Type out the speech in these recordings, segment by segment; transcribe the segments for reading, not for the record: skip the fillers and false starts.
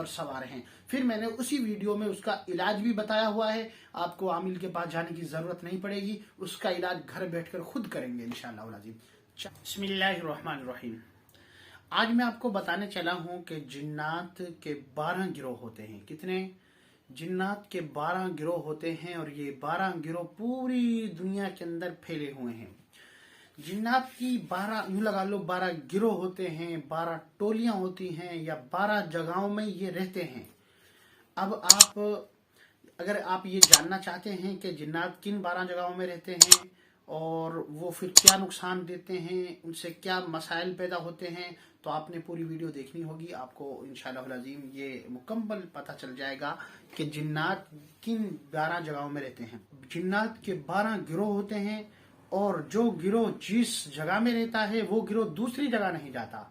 पर सवार हैं। फिर मैंने उसी वीडियो में उसका इलाज भी बताया हुआ है, आपको आमिल के पास जाने की जरूरत नहीं पड़ेगी, उसका इलाज घर बैठकर खुद करेंगे इंशाअल्लाह अज़ीम। बिस्मिल्लाहिर्रहमानिर्रहीम। आज मैं आपको बताने चला हूं कि जिन्नात के 12 गिरोह होते हैं। कितने? जिन्नात के 12 गिरोह होते हैं और ये 12 गिरोह पूरी दुनिया के अंदर फैले हुए हैं। जिन्नात की 12 यूं लगा लो 12 गिरोह होते हैं, 12 टोलियां होती हैं या 12 जगहों में ये रहते हैं। अब अगर आप ये जानना चाहते हैं कि जिन्नात किन 12 जगहों में रहते हैं और वो फिर क्या नुकसान देते हैं, उनसे क्या मसाइल पैदा होते हैं, तो आपने पूरी वीडियो देखनी होगी। आपको इंशाअल्लाह अज़ीम ये मुकम्मल पता चल जाएगा कि जिन्नात किन 12 जगहों में रहते हैं। जिन्नात के 12 गिरोह होते हैं और जो गिरोह जिस जगह में रहता है वो गिरोह दूसरी जगह नहीं जाता।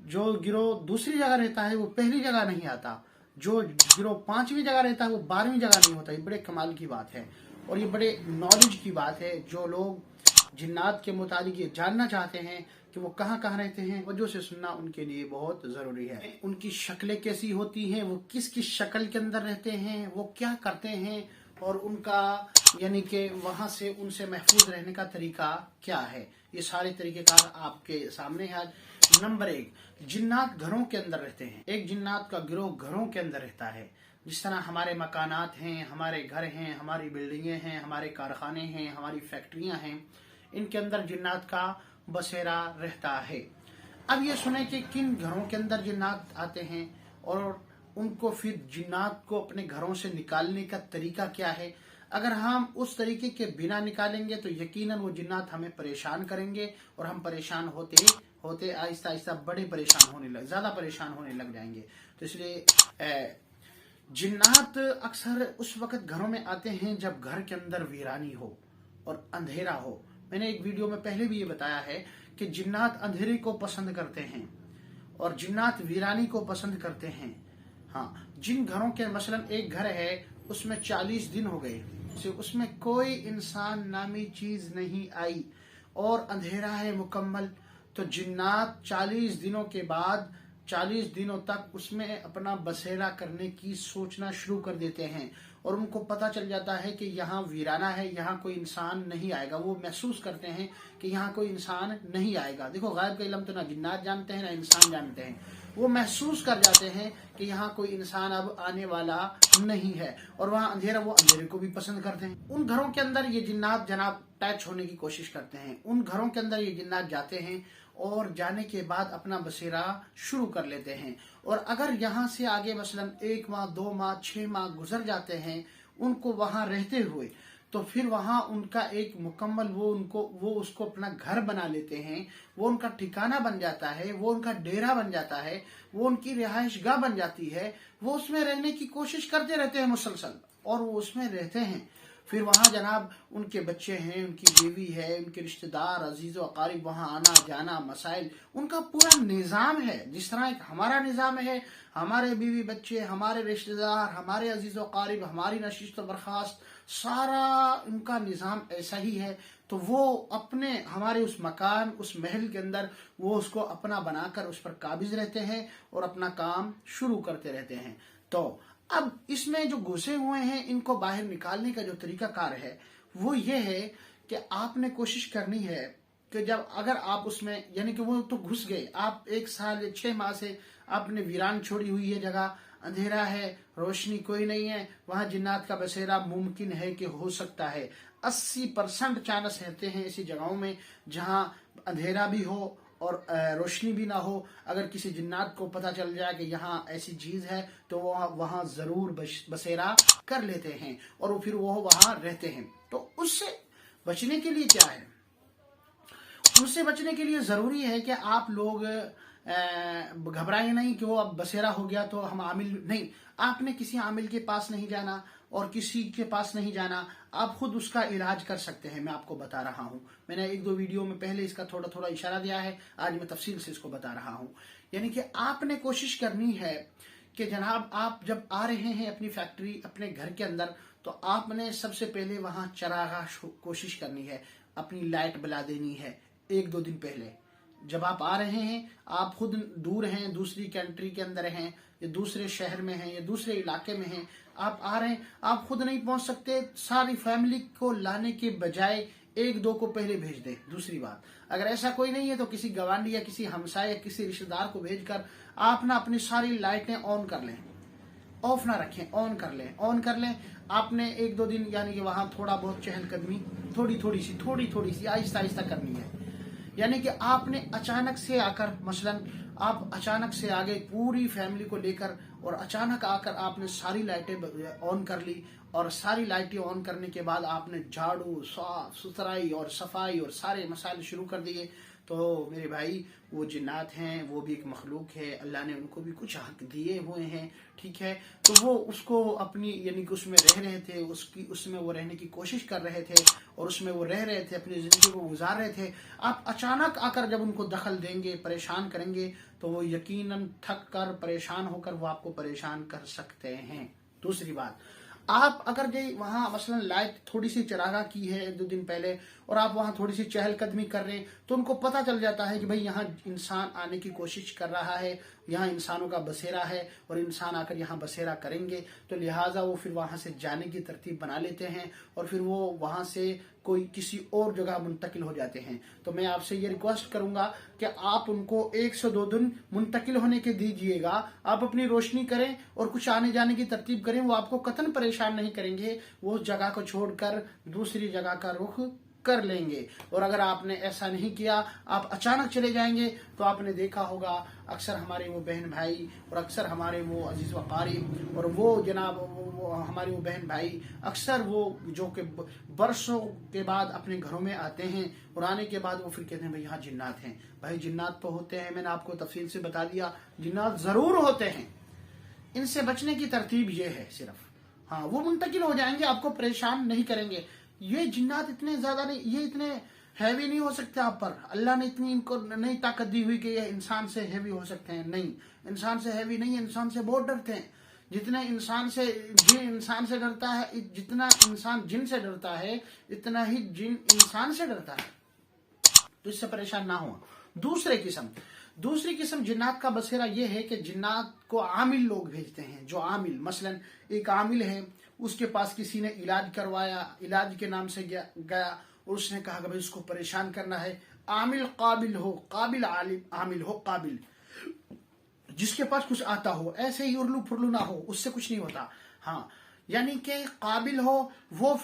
जो गिरोह दूसरी जगह रहता है वो पहली जगह नहीं आता। जो गिरोह 5वीं जगह रहता है वो 12वीं जगह नहीं होता। ये बड़े कमाल की बात है और ये बड़े नॉलेज की बात है। जो लोग जिन्नात के मुतालिक ये जानना चाहते हैं कि वो कहाँ कहाँ रहते हैं, वजह से सुनना उनके लिए बहुत जरूरी है। उनकी शक्लें कैसी होती हैं, वो किस किस शक्ल के अंदर रहते हैं, वो क्या करते हैं और उनका यानी कि वहां से उनसे महफूज रहने का तरीका क्या है, ये सारे तरीकेकार आपके सामने है आज। नंबर 1, जिन्नात घरों के अंदर रहते हैं। एक जिन्नात का गिरोह घरों के अंदर रहता है। जिस तरह हमारे मकानात हैं, हमारे घर हैं, हमारी बिल्डिंगें हैं, हमारे कारखाने हैं, हमारी फैक्ट्रियां हैं, इनके अंदर जिन्नात का बसेरा रहता है। अब ये सुने कि किन घरों के अंदर जिन्नात आते हैं और उनको फिर जिन्नात को अपने घरों से निकालने का तरीका क्या है। अगर हम उस तरीके के बिना निकालेंगे तो यकीनन वो जिन्नात हमें परेशान करेंगे और हम परेशान होते होते आहिस्ता आहिस्ता ज्यादा परेशान होने लग जाएंगे। तो इसलिए जिन्नात अक्सर उस वक्त घरों में आते हैं जब घर के अंदर वीरानी हो और अंधेरा हो। मैंने एक वीडियो में पहले भी ये बताया है कि जिन्नात अंधेरे को पसंद करते हैं और जिन्नात वीरानी को पसंद करते हैं। हाँ, जिन घरों के मसलन एक घर है उसमें 40 दिन हो गए, उसमें कोई इंसान नामी चीज नहीं आई और अंधेरा है मुकम्मल, तो जिन्नात 40 दिनों के बाद 40 दिनों तक उसमें अपना बसेरा करने की सोचना शुरू कर देते हैं और उनको पता चल जाता है कि यहाँ वीराना है, यहाँ कोई इंसान नहीं आएगा। वो महसूस करते हैं कि यहाँ कोई इंसान नहीं आएगा। देखो, गायब का इल्म तो ना जिन्नात जानते हैं ना इंसान जानते हैं। वो महसूस कर जाते हैं कि यहाँ कोई इंसान अब आने वाला नहीं है और वहाँ अंधेरा, वो अंधेरे को भी पसंद करते हैं। उन घरों के अंदर ये जिन्नात जनाब टच होने की कोशिश करते हैं। उन घरों के अंदर ये जिन्नात जाते हैं और जाने के बाद अपना बसेरा शुरू कर लेते हैं। और अगर यहाँ से आगे मसलन 1 माह 2 माह 6 माह गुजर जाते हैं उनको वहां रहते हुए, तो फिर वहां उनका एक मुकम्मल वो उसको अपना घर बना लेते हैं। वो उनका ठिकाना बन जाता है, वो उनका डेरा बन जाता है, वो उनकी रिहाइश गाह बन जाती है। वो उसमें रहने की कोशिश करते रहते हैं मुसलसल और वो उसमें रहते हैं। फिर वहां जनाब उनके बच्चे हैं, उनकी बीवी है, उनके रिश्तेदार अजीज व अकारिब वहां आना जाना मसाइल, उनका पूरा निज़ाम है। जिस तरह एक हमारा निज़ाम है, हमारे बीवी बच्चे, हमारे रिश्तेदार, हमारे अजीज व अकारिब, हमारी नशिस्त व बर्खास्त, सारा उनका निज़ाम ऐसा ही है। तो वो अपने हमारे उस मकान उस महल के अंदर वो उसको अपना बनाकर उस पर काबिज रहते हैं और अपना काम शुरू करते रहते हैं। तो अब इसमें जो घुसे हुए हैं इनको बाहर निकालने का जो तरीका कार है वो ये है कि आपने कोशिश करनी है कि जब अगर आप उसमें यानी कि वो तो घुस गए, आप 1 साल या 6 माह से आपने वीरान छोड़ी हुई है जगह, अंधेरा है, रोशनी कोई नहीं है, वहां जिन्नात का बसेरा मुमकिन है कि हो सकता है। 80% चांस रहते हैं ऐसी जगहों में जहां अंधेरा भी हो और रोशनी भी ना हो। अगर किसी जिन्नात को पता चल जाए कि यहाँ ऐसी चीज है तो वो वहां जरूर बसेरा कर लेते हैं और फिर वो वहां रहते हैं। तो उससे बचने के लिए क्या है, उससे बचने के लिए जरूरी है कि आप लोग घबराए नहीं कि वो अब बसेरा हो गया तो हम आमिल नहीं। आपने किसी आमिल के पास नहीं जाना और किसी के पास नहीं जाना, आप खुद उसका इलाज कर सकते हैं। मैं आपको बता रहा हूं, मैंने 1-2 वीडियो में पहले इसका थोड़ा थोड़ा इशारा दिया है, आज मैं तफसील से इसको बता रहा हूं। यानी कि आपने कोशिश करनी है कि जनाब आप जब आ रहे हैं अपनी फैक्ट्री अपने घर के अंदर, तो आपने सबसे पहले वहां चरागाह कोशिश करनी है, अपनी लाइट बुला देनी है 1-2 दिन पहले। जब आप आ रहे हैं, आप खुद दूर हैं, दूसरी कंट्री के अंदर हैं, या दूसरे शहर में हैं, या दूसरे इलाके में हैं, आप आ रहे हैं, आप खुद नहीं पहुंच सकते, सारी फैमिली को लाने के बजाय एक दो को पहले भेज दें। दूसरी बात, अगर ऐसा कोई नहीं है तो किसी गवांडी या किसी हमसाय या किसी रिश्तेदार को भेजकर आप ना अपनी सारी लाइटें ऑन कर लें, ऑफ ना रखें, ऑन कर लें। आपने एक दो दिन यानी कि वहां थोड़ा बहुत चहलकदमी थोड़ी सी आहिस्ता आहिस्ता करनी है। यानी कि आपने अचानक से आकर, मसलन आप अचानक से आ गए पूरी फैमिली को लेकर, और अचानक आकर आपने सारी लाइटें ऑन कर ली, और सारी लाइटें ऑन करने के बाद आपने झाड़ू, साफ सुथराई और सफाई और सारे मसाले शुरू कर दिए, तो मेरे भाई वो जिन्नात हैं, वो भी एक मखलूक है, अल्लाह ने उनको भी कुछ हक दिए हुए हैं, ठीक है। तो वो उसको अपनी यानी कि उसमें रह रहे थे, उसमें वो रहने की कोशिश कर रहे थे, और उसमें वो रह रहे थे, अपनी जिंदगी को गुजार रहे थे। आप अचानक आकर जब उनको दखल देंगे, परेशान करेंगे, तो वो यकीनन थक कर, परेशान होकर वो आपको परेशान कर सकते हैं। दूसरी बात, आप अगर वहां मसलन लाइट थोड़ी सी चरागा की है एक दो दिन पहले, और आप वहां थोड़ी सी चहलकदमी कर रहे हैं, तो उनको पता चल जाता है कि भाई यहाँ इंसान आने की कोशिश कर रहा है, यहाँ इंसानों का बसेरा है, और इंसान आकर यहाँ बसेरा करेंगे, तो लिहाजा वो फिर वहां से जाने की तरतीब बना लेते हैं, और फिर वो वहां से कोई किसी और जगह मुंतकिल हो जाते हैं। तो मैं आपसे ये रिक्वेस्ट करूंगा कि आप उनको 1 से 2 दिन मुंतकिल होने के दीजिएगा, आप अपनी रोशनी करें और कुछ आने जाने की तरतीब करें, वो आपको कतन परेशान नहीं करेंगे, वो उस जगह को छोड़कर दूसरी जगह का रुख कर लेंगे। और अगर आपने ऐसा नहीं किया, आप अचानक चले जाएंगे, तो आपने देखा होगा अक्सर हमारे वो बहन भाई, और अक्सर हमारे वो अजीज व क़ारीब, और वो जनाब वो हमारे वो बहन भाई अक्सर वो जो कि बरसों के बाद अपने घरों में आते हैं, और आने के बाद वो फिर कहते हैं भाई यहाँ जिन्नात हैं। भाई जिन्नात तो होते हैं, मैंने आपको तफसील से बता दिया, जिन्नात जरूर होते हैं। इनसे बचने की तरतीब ये है सिर्फ, हाँ वो मुंतकिल हो जाएंगे, आपको परेशान नहीं करेंगे। ये जिन्नात इतने ज्यादा नहीं, ये इतने हैवी नहीं हो सकते आप पर, अल्लाह ने इतनी इनको नहीं ताकत दी हुई कि ये इंसान से हैवी हो सकते हैं। नहीं, इंसान से हैवी नहीं, इंसान से बहुत डरते हैं। जितना इंसान से डरता है, जितना इंसान जिन से डरता है, इतना ही जिन इंसान से डरता है। तो इससे परेशान ना हो। दूसरी किस्म जिन्नात का बसेरा ये है कि जिन्नात को आमिल लोग भेजते हैं। जो आमिल, मसलन एक आमिल है, उसके पास किसी ने इलाज करवाया, इलाज के नाम से गया, और उसने कहा कि भाई उसको परेशान करना है। आमिल काबिल हो, काबिल आमिल हो, काबिल जिसके पास कुछ आता हो, ऐसे ही उर्लू फुर्लू ना हो, उससे कुछ नहीं होता। हाँ, यानी कि काबिल हो, वो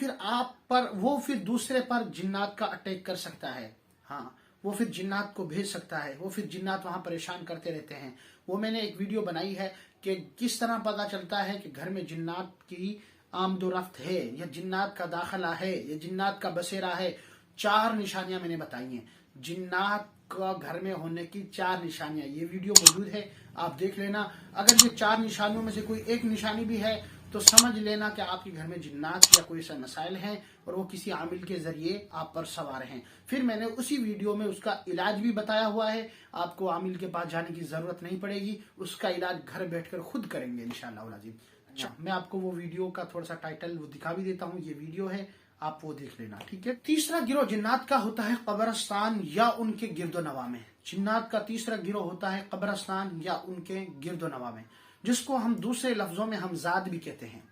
फिर दूसरे पर जिन्नात का अटैक कर सकता है। हाँ, वो फिर जिन्नात को भेज सकता है, वो फिर जिन्नात वहां परेशान करते रहते हैं। वो मैंने एक वीडियो बनाई है कि किस तरह पता चलता है कि घर में जिन्नात की आमदोरफ्त है, या जिन्नात का दाखिला है, या जिन्नात का बसेरा है। 4 निशानियां मैंने बताई हैं, जिन्नात का घर में होने की 4 निशानियां। ये वीडियो मौजूद है, आप देख लेना। अगर ये 4 निशानियों में से कोई एक निशानी भी है, तो समझ लेना कि आपके घर में जिन्नात या कोई ऐसा मसाइल हैं, और वो किसी आमिल के जरिए आप पर सवार हैं। फिर मैंने उसी वीडियो में उसका इलाज भी बताया हुआ है, आपको आमिल के पास जाने की जरूरत नहीं पड़ेगी, उसका इलाज घर बैठकर खुद करेंगे इंशाअल्लाह अज़ीज़। अच्छा, मैं आपको वो वीडियो का थोड़ा सा टाइटल वो दिखा भी देता हूँ, ये वीडियो है, आप वो देख लेना, ठीक है। तीसरा गिरोह जिन्नात का होता है कब्रिस्तान या उनके गिरदोनवा में। जिन्नात का तीसरा गिरोह होता है कब्रिस्तान या उनके गिरदोनवा में, जिसको हम दूसरे लफ्जों में हमजाद भी कहते हैं।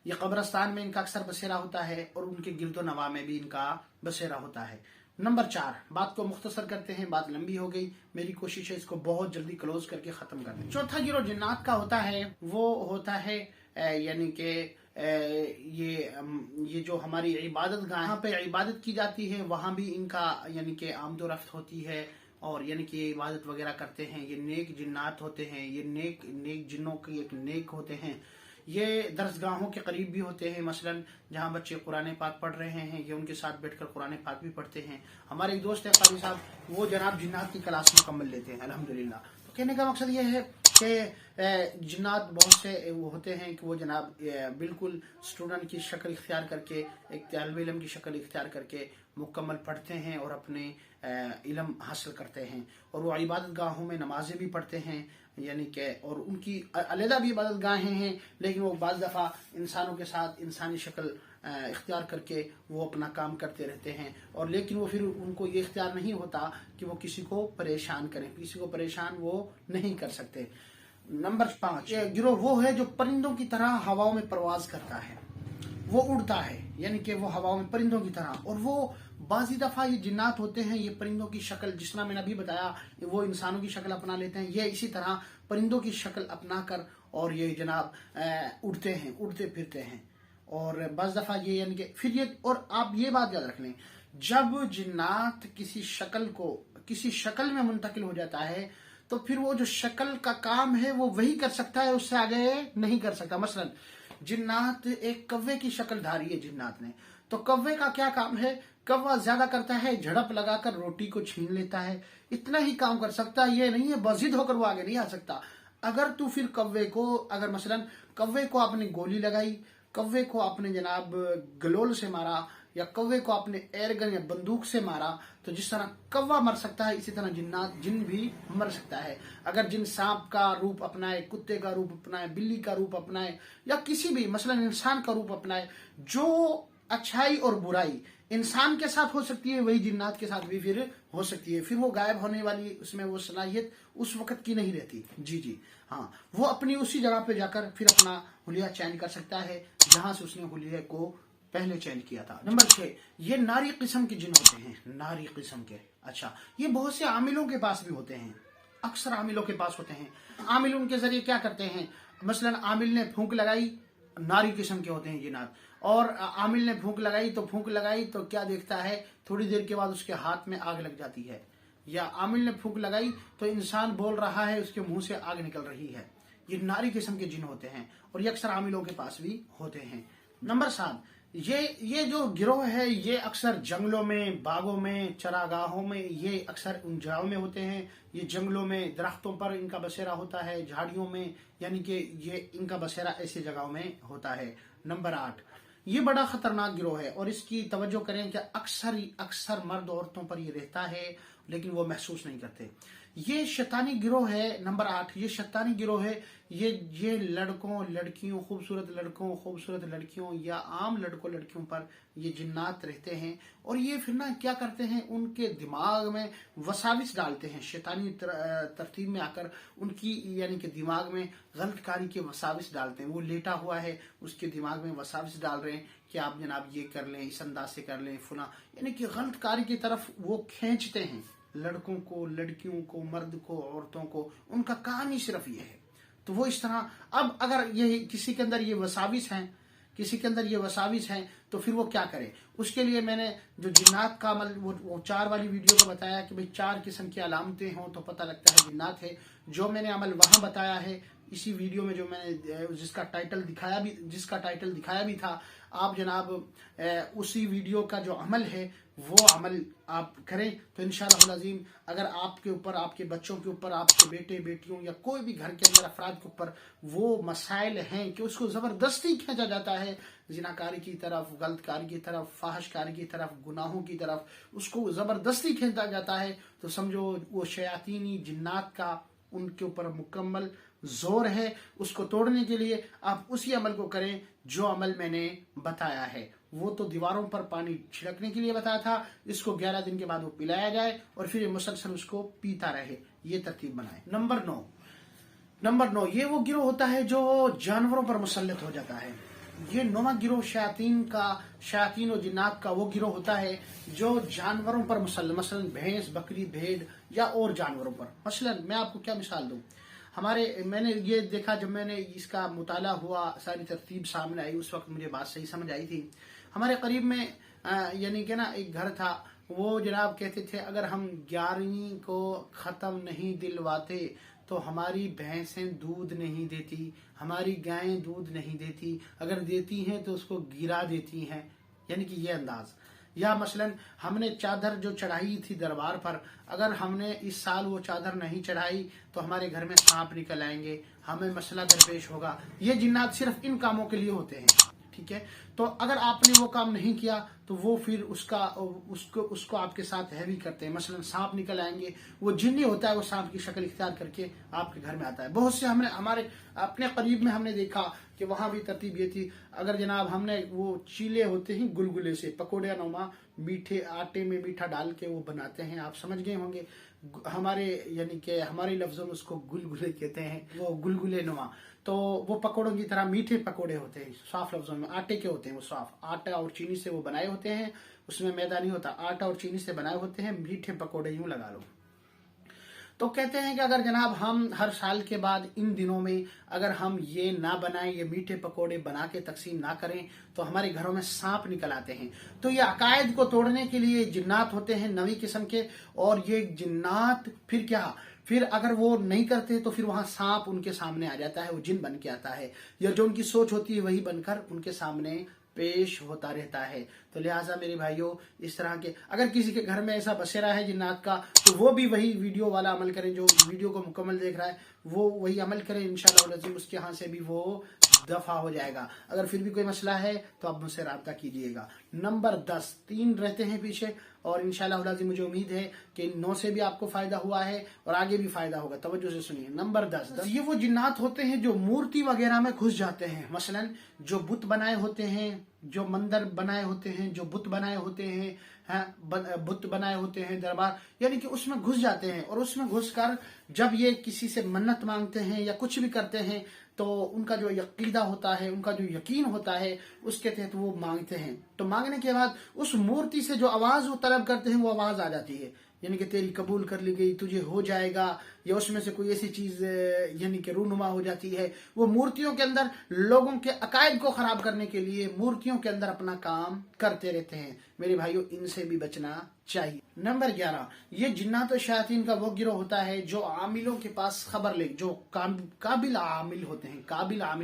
ये कब्रिस्तान में इनका अक्सर बसेरा होता है, और उनके गिरदोनवा में भी इनका बसेरा होता है। नंबर 4, बात को मुख्तसर करते हैं, बात लंबी हो गई, मेरी कोशिश है इसको बहुत जल्दी क्लोज करके खत्म कर दें। चौथा गिरोह जिन्नात का होता है, वो होता है यानी कि ये जो हमारी इबादत गाह, यहाँ पे इबादत की जाती है, वहाँ भी इनका यानी कि आमदोरफ्त होती है, और यानी कि ये इबादत वगैरह करते हैं। ये नेक जिन्नात होते हैं, ये नेक जिन्नों के एक नेक होते हैं। ये दरसगाहों के करीब भी होते हैं, मसलन जहाँ बच्चे कुरान पाक पढ़ रहे हैं, ये उनके साथ बैठकर कुरान पाक भी पढ़ते हैं। हमारे एक दोस्त है कारी साहब, वो जनाब जिन्नात की क्लास मुकम्मल लेते हैं अल्हम्दुलिल्लाह। तो कहने का मकसद ये है कि जिन्नात बहुत से वो होते हैं कि वो जनाब बिल्कुल स्टूडेंट की शक्ल इख्तियार करके, एक तालिब इल्म की शक्ल इख्तियार करके मुकम्मल पढ़ते हैं और अपने इल्म हासिल करते हैं। और वो इबादत गाहों में नमाजें भी पढ़ते हैं, यानी कि और उनकी अलहदा भी इबादत गाहें हैं, लेकिन वो बाज़ दफ़ा इंसानों के साथ इंसानी शक्ल اختیار کر کے وہ اپنا کام کرتے رہتے ہیں، اور لیکن وہ پھر ان کو یہ اختیار نہیں ہوتا کہ وہ کسی کو پریشان کریں، کسی کو پریشان وہ نہیں کر سکتے۔ نمبر 5، یہ گروہ وہ ہے جو پرندوں کی طرح ہواؤں میں پرواز کرتا ہے، وہ اڑتا ہے، یعنی کہ وہ ہواؤں میں پرندوں کی طرح، اور وہ بعضی دفعہ یہ جنات ہوتے ہیں، یہ پرندوں کی شکل، جس طرح میں نے ابھی بتایا وہ انسانوں کی شکل اپنا لیتے ہیں، یہ اسی طرح پرندوں کی شکل اپنا کر اور یہ جناب اڑتے ہیں، اڑتے پھرتے ہیں۔ اور بعض دفعہ یہ یعنی کہ پھر یہ، اور آپ یہ بات یاد رکھ لیں، جب جنات کسی شکل میں منتقل ہو جاتا ہے تو پھر وہ جو شکل کا کام ہے وہ وہی کر سکتا ہے، اس سے آگے نہیں کر سکتا۔ مثلا جنات ایک کوے کی شکل دھاری ہے جنات نے، تو کوے کا کیا کام ہے؟ کوہ زیادہ کرتا ہے جھڑپ لگا کر روٹی کو چھین لیتا ہے، اتنا ہی کام کر سکتا، یہ نہیں ہے بضد ہو کر وہ آگے نہیں آ سکتا۔ اگر تو پھر کوے کو، اگر مثلا کوے کو آپ نے گولی لگائی، کوے کو آپ نے جناب گلول سے مارا، یا کوے کو آپ نے ایئر گن یا بندوق سے مارا، تو جس طرح کوہ مر سکتا ہے اسی طرح جن بھی مر سکتا ہے۔ اگر جن سانپ کا روپ اپنائے، کتے کا روپ اپنائے، بلی کا روپ اپنائے، یا کسی بھی مثلا انسان کا روپ اپنائے، جو اچھائی اور برائی انسان کے ساتھ ہو سکتی ہے وہی جنات کے ساتھ بھی پھر ہو سکتی ہے، پھر وہ غائب ہونے والی اس میں وہ صلاحیت اس وقت کی نہیں رہتی۔ جی ہاں، وہ اپنی اسی جگہ پہ جا کر پھر اپنا حلیہ چین کر سکتا ہے جہاں سے اس نے حلیہ کو پہلے چین کیا تھا۔ نمبر 6، یہ ناری قسم کے جن ہوتے ہیں، ناری قسم کے۔ اچھا، یہ بہت سے عاملوں کے پاس بھی ہوتے ہیں، اکثر عاملوں کے پاس ہوتے ہیں۔ عامل ان کے ذریعے کیا کرتے ہیں؟ مثلا عامل نے پھونک لگائی، ناری قسم کے ہوتے ہیں جنات، اور عامل نے پھونک لگائی تو کیا دیکھتا ہے؟ تھوڑی دیر کے بعد اس کے ہاتھ میں آگ لگ جاتی ہے، یا عامل نے پھونک لگائی تو انسان بول رہا ہے، اس کے منہ سے آگ نکل رہی ہے۔ یہ ناری قسم کے جن ہوتے ہیں، اور یہ اکثر عاملوں کے پاس بھی ہوتے ہیں۔ نمبر 7، یہ جو گروہ ہے یہ اکثر جنگلوں میں، باغوں میں، چراگاہوں میں، یہ اکثر ان جگہوں میں ہوتے ہیں۔ یہ جنگلوں میں، درختوں پر ان کا بسیرا ہوتا ہے، جھاڑیوں میں، یعنی کہ یہ ان کا بسیرا ایسی جگہوں میں ہوتا ہے۔ نمبر 8، یہ بڑا خطرناک گروہ ہے، اور اس کی توجہ کریں کہ اکثر مرد عورتوں پر یہ رہتا ہے لیکن وہ محسوس نہیں کرتے۔ یہ شیطانی گروہ ہے۔ نمبر 8، یہ شیطانی گروہ ہے، یہ لڑکوں، لڑکیوں، خوبصورت لڑکوں، خوبصورت لڑکیوں یا عام لڑکوں لڑکیوں پر یہ جنات رہتے ہیں، اور یہ پھر نا کیا کرتے ہیں؟ ان کے دماغ میں وساوس ڈالتے ہیں، شیطانی ترتیب میں آ کر ان کی یعنی کہ دماغ میں غلط کاری کے وساوس ڈالتے ہیں۔ وہ لیٹا ہوا ہے، اس کے دماغ میں وساوس ڈال رہے ہیں کہ آپ جناب یہ کر لیں، اس انداز سے کر لیں فلاں، یعنی کہ غلط کاری کی طرف وہ کھینچتے ہیں لڑکوں کو، لڑکیوں کو، مرد کو، عورتوں کو۔ ان کا کام ہی صرف یہ ہے۔ تو وہ اس طرح، اب اگر یہ کسی کے اندر یہ وساوس ہیں تو پھر وہ کیا کرے؟ اس کے لیے میں نے جو جنات کا عمل وہ 4 والی ویڈیو کو بتایا کہ بھئی 4 قسم کی علامتیں ہوں تو پتہ لگتا ہے جنات ہے۔ جو میں نے عمل وہاں بتایا ہے اسی ویڈیو میں، جو میں نے جس کا ٹائٹل دکھایا بھی تھا، آپ جناب اسی ویڈیو کا جو عمل ہے وہ عمل آپ کریں تو انشاءاللہ العظیم، اگر آپ کے اوپر، آپ کے بچوں کے اوپر، آپ کے بیٹے بیٹیوں یا کوئی بھی گھر کے اندر افراد کے اوپر وہ مسائل ہیں کہ اس کو زبردستی کھینچا جاتا ہے زناکاری کی طرف، غلط کاری کی طرف، فاحش کاری کی طرف، گناہوں کی طرف، اس کو زبردستی کھینچا جاتا ہے، تو سمجھو وہ شیاطینی جنات کا ان کے اوپر مکمل زور ہے۔ اس کو توڑنے کے لیے آپ اسی عمل کو کریں جو عمل میں نے بتایا ہے۔ وہ تو دیواروں پر پانی چھڑکنے کے لیے بتایا تھا، اس کو 11 دن کے بعد وہ پلایا جائے اور پھر مسلسل اس کو پیتا رہے، یہ ترتیب بنائے۔ نمبر 9، یہ وہ گروہ ہوتا ہے جو جانوروں پر مسلط ہو جاتا ہے۔ یہ 9واں گروہ شیاطین و جنات کا وہ گروہ ہوتا ہے جو جانوروں پر مسلط، مثلا بھینس، بکری، بھیڑ یا اور جانوروں پر۔ مثلا میں آپ کو کیا مثال دوں، میں نے یہ دیکھا جب میں نے اس کا مطالعہ ہوا، ساری ترتیب سامنے آئی، اس وقت مجھے بات صحیح سمجھ آئی تھی۔ ہمارے قریب میں یعنی کہ نا ایک گھر تھا، وہ جناب کہتے تھے اگر ہم 11ویں کو ختم نہیں دلواتے تو ہماری بھینسیں دودھ نہیں دیتی، ہماری گائیں دودھ نہیں دیتی، اگر دیتی ہیں تو اس کو گرا دیتی ہیں، یعنی کہ یہ انداز۔ یا مثلا ہم نے چادر جو چڑھائی تھی دربار پر، اگر ہم نے اس سال وہ چادر نہیں چڑھائی تو ہمارے گھر میں سانپ نکل آئیں گے، ہمیں مسئلہ درپیش ہوگا۔ یہ جنات صرف ان کاموں کے لیے ہوتے ہیں، ٹھیک ہے؟ تو اگر آپ نے وہ کام نہیں کیا تو وہ پھر اس کو آپ کے ساتھ ہیوی کرتے ہیں۔ مثلا سانپ نکل آئیں گے، وہ جنی ہوتا ہے، وہ سانپ کی شکل اختیار کر کے آپ کے گھر میں آتا ہے۔ بہت سے ہمارے اپنے قریب میں ہم نے دیکھا कि वहाँ भी तरतीब ये थी। अगर जनाब हमने वो चीले होते हैं गुलगुले से, पकौड़े नुमा मीठे आटे में मीठा डाल के वो बनाते हैं, आप समझ गए होंगे। हमारे यानी कि हमारे लफ्जों में उसको गुलगुले कहते हैं, वो गुलगुले नुमा। तो वो पकौड़ों की तरह मीठे पकौड़े होते हैं, साफ लफ्जों में आटे के होते हैं, वो साफ आटा और चीनी से वो बनाए होते हैं, उसमें मैदा नहीं होता, आटा और चीनी से बनाए होते हैं, मीठे पकौड़े यूं लगा लो। तो कहते हैं कि अगर जनाब हम हर साल के बाद इन दिनों में अगर हम ये ना बनाएं, ये मीठे पकोड़े बना के तकसीम ना करें, तो हमारे घरों में सांप निकल आते हैं। तो ये अकायद को तोड़ने के लिए जिन्नात होते हैं नवी किस्म के, और ये जिन्नात फिर क्या, फिर अगर वो नहीं करते तो फिर वहां सांप उनके सामने आ जाता है, वो जिन बन के आता है, या जो उनकी सोच होती है वही बनकर उनके सामने पेश होता रहता है। तो लिहाजा मेरे भाइयों, इस तरह के अगर किसी के घर में ऐसा बसेरा है जिन्नात का, तो वो भी वही वीडियो वाला अमल करें, जो वीडियो को मुकम्मल देख रहा है वो वही अमल करें, इंशाअल्लाह उसके यहाँ से भी वो दफा हो जाएगा। अगर फिर भी कोई मसला है तो आप मुझसे राब्ता कीजिएगा। नंबर 10, 3 रहते हैं पीछे, और इंशाअल्लाह मुझे उम्मीद है कि 9 से भी आपको फायदा हुआ है और आगे भी फायदा होगा। तवज्जो से सुनिए। नंबर 10, ये वो जिन्नात होते हैं जो मूर्ति वगैरह में घुस जाते हैं। मसलन जो बुत बनाए होते हैं, जो मंदिर बनाए होते हैं, जो बुत बनाए होते हैं, बुत बनाए होते हैं दरबार, यानी कि उसमें घुस जाते हैं, और उसमें घुसकर जब ये किसी से मन्नत मांगते हैं या कुछ भी करते हैं, तो उनका जो यकीदा होता है, उनका जो यकीन होता है, उसके तहत वो मांगते हैं। तो मांगने के बाद उस मूर्ति से जो आवाज वो तलब करते हैं, वो आवाज आ जाती है, यानी कि तेरी कबूल कर ली गई, तुझे हो जाएगा, या उसमें से कोई ऐसी चीज यानी कि रूनुमा हो जाती है। वो मूर्तियों के अंदर लोगों के अकायद को खराब करने के लिए मूर्तियों के अंदर अपना काम करते रहते हैं। मेरे भाइयों, इनसे भी बचना चाहिए। नंबर 11, ये जिन्नात और शयातीन का वो गिरोह होता है जो आमिलों के पास खबर ले, जो काबिल आमिल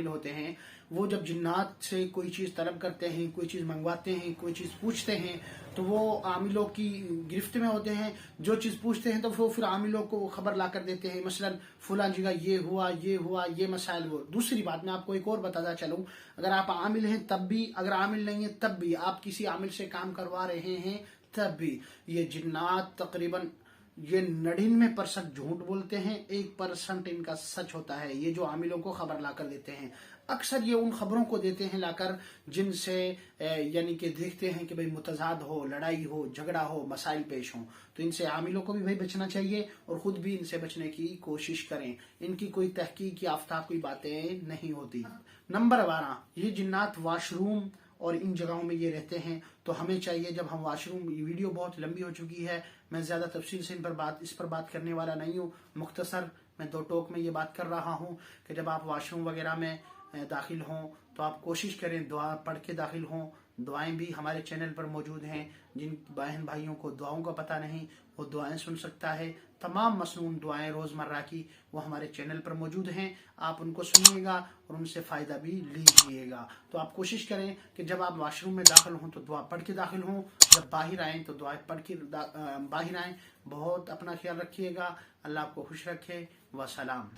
होते हैं, वो जब जिन्नात से कोई चीज तलब करते हैं, कोई चीज मंगवाते हैं, कोई चीज पूछते हैं, तो वो आमिलों की गिरफ्त में होते हैं। जो चीज पूछते हैं तो वो फिर आमिलों को खबर ला कर देते हैं, मसलन फुला जी का ये हुआ, ये मसाइल वो। दूसरी बात मैं आपको एक और बताता चलूं, अगर आप आमिल हैं तब भी, अगर आमिल नहीं है तब भी, आप किसी आमिल से काम करवा रहे हैं तब भी, ये जिन्नात तकरीबन ये 99% झूठ बोलते हैं, 1% इनका सच होता है। ये जो आमिलों को खबर लाकर देते हैं, अक्सर ये उन खबरों को देते हैं लाकर जिनसे यानी कि देखते हैं कि भाई मुतजाद हो, लड़ाई हो, झगड़ा हो, मसाइल पेश हो। तो इनसे आमिलों को भी भाई बचना चाहिए और खुद भी इनसे बचने की कोशिश करें। इनकी कोई तहकीक याफ्ता कोई बातें नहीं होती। नंबर 12, ये जिन्नात वाशरूम और इन जगहों में ये रहते हैं। तो हमें चाहिए जब हम वाशरूम, ये वीडियो बहुत लंबी हो चुकी है, मैं ज्यादा तफसील से इस पर बात करने वाला नहीं हूँ, मुख्तसर मैं 2 टोक में ये बात कर रहा हूँ कि जब आप वाशरूम वगैरह में दाखिल हों तो आप कोशिश करें दुआ पढ़ के दाखिल हों। दुआएं भी हमारे चैनल पर मौजूद हैं, जिन बहन भाइयों को दुआओं का पता नहीं वो दुआएं सुन सकता है। तमाम मसनून दुआएं रोजमर्रा की वो हमारे चैनल पर मौजूद हैं, आप उनको सुनिएगा और उनसे फायदा भी लीजिएगा। तो आप कोशिश करें कि जब आप वाशरूम में दाखिल हों तो दुआ पढ़ के दाखिल हों, जब बाहर आएँ तो दुआ पढ़ के बाहर आएँ। बहुत अपना ख्याल रखिएगा, अल्लाह आपको खुश रखे। वसलाम।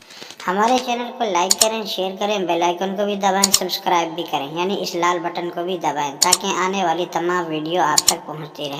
हमारे चैनल को लाइक करें, शेयर करें, बेल आइकन को भी दबाएं, सब्सक्राइब भी करें, यानी इस लाल बटन को भी दबाएं, ताकि आने वाली तमाम वीडियो आप तक पहुंचती रहे।